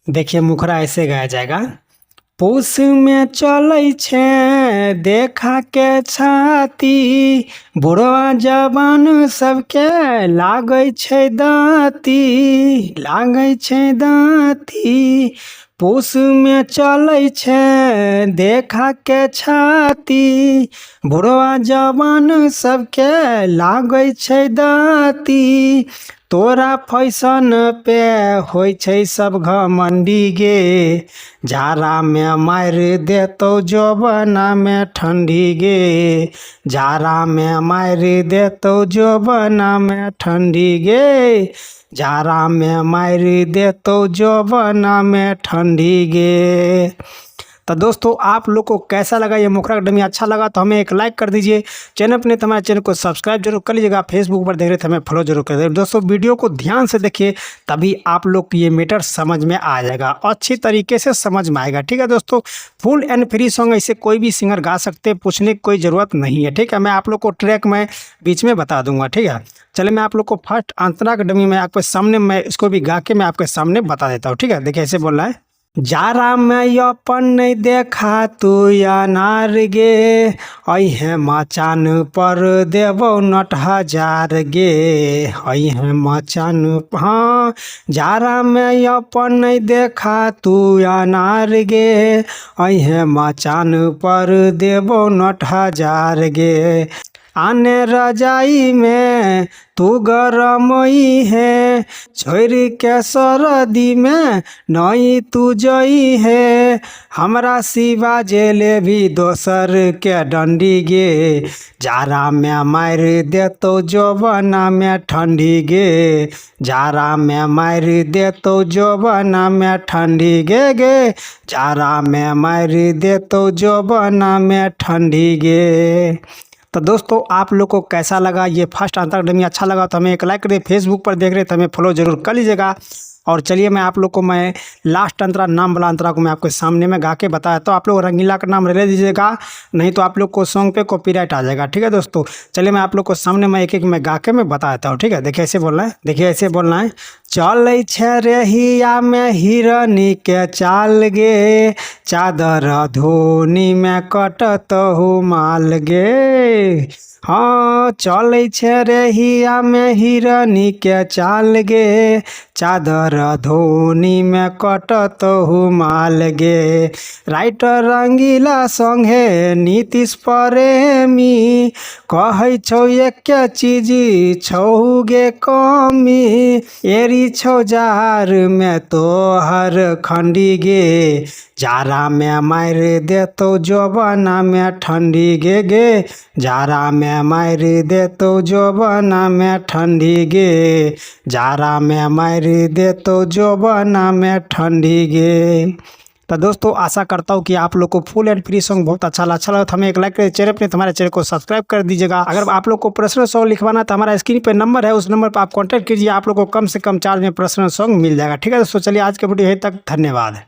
देखिए मुखरा ऐसे गाया जाएगा। पूस में चलै छे देखा के छाती, बुढ़वा जवान सबके लागै छै दाँती, लागै छै दाँती। पूस में चलै छे देखा के छाती, बुढ़वा जवान सबके लागै छै दाँती। तोरा फैशन पे होइ छै सब घमंडी गे, जाड़ा में मार देतौ जवाना में ठंडी गे, जाड़ा में मार देतौ जवाना में ठंडी गे, जाड़ा में मार देतौ जवाना में ठंडी गे। तो दोस्तों आप लोग को कैसा लगा ये मुखरा का डमी? अच्छा लगा तो हमें एक लाइक कर दीजिए। चैनल पर नहीं तो हमारे चैनल को सब्सक्राइब जरूर कर लीजिएगा। फेसबुक पर देख रहे थे हमें फॉलो जरूर कर दीजिए। दोस्तों वीडियो को ध्यान से देखिए, तभी आप लोग की ये मैटर समझ में आ जाएगा, अच्छी तरीके से समझ में आएगा। ठीक है दोस्तों, फुल एंड फ्री सॉन्ग ऐसे कोई भी सिंगर गा सकते, पूछने की कोई ज़रूरत नहीं है। ठीक है, मैं आप लोग को ट्रैक में बीच में बता दूंगा। ठीक है, चलिए मैं आप लोग को फर्स्ट अंतरा का डमी में आपके सामने मैं इसको भी गा के मैं आपके सामने बता देता हूँ। ठीक है, देखिए ऐसे बोल रहा है। जाड़ा में अपन नहीं देखा तू अनार गे, अहे मचान पर देवो 9,000 गे, अहे मचान। हाँ, जाड़ा में अपन नहीं देखा तू अनार गे, अहे मचान पर देवो 9,000 गे। आने रजाई में तू गरमई है, छोड़ के सरदी में नई तू जई है, हमरा सिवा जेले भी दोसर के डंडी गे, जाड़ा में मार देतौ जवाना में ठंडी गे, जाड़ा में मार देतौ जवाना में ठंडी गे गे, जाड़ा में मार देतौ जवाना में ठंडी गे। तो दोस्तों आप लोग को कैसा लगा ये फर्स्ट अंतरा डमी? अच्छा लगा तो हमें एक लाइक करिए। फेसबुक पर देख रहे तो हमें फॉलो जरूर कर लीजिएगा। और चलिए मैं आप लोग को मैं लास्ट अंतरा, नाम वाला अंतरा को मैं आपके सामने में गा के बताया, तो आप लोग रंगीला का नाम ले दीजिएगा, नहीं तो आप लोग को सॉन्ग पे कॉपीराइट आ जाएगा। ठीक है दोस्तों, चलिए मैं आप लोग को सामने में एक एक में गा के मैं बता देता हूँ। ठीक है, देखिए ऐसे बोलना है, देखिए ऐसे बोलना है। चलै छे रेहिया में हिरनी के चाल गे, चादर धोनी में कटतहु माल गे। हाँ, चलै छे रेहिया में हिरनी के चाल गे, चादर धोनी में कटतहु माल गे। राइटर रंगीला संगे नीतीश प्रेमी, कहै छौ एक चीज छौ गे कमी, एरी छौ जार में तोहर खंडी गे, जाड़ा में मार देतौ जवाना में ठंडी गे गे, जाड़ा में मार देतौ जवाना में ठंडी गे, जाड़ा में मार देतौ जवाना में ठंडी गे। तो दोस्तों आशा करता हूँ कि आप लोग को फुल एंड फ्री सॉन्ग बहुत अच्छा लगा तो हमें एक लाइक करिए। चैनल पे हमारे चैनल को सब्सक्राइब कर दीजिएगा। अगर आप लोग को पर्सनल सॉन्ग लिखवाना तो हमारा स्क्रीन पे नंबर है, उस नंबर पर आप कॉन्टैक्ट कीजिए, आप लोग को कम से कम चार्ज में पर्सनल सॉन्ग मिल जाएगा। ठीक है दोस्तों, चलिए आज के वीडियो यहीं तक, धन्यवाद।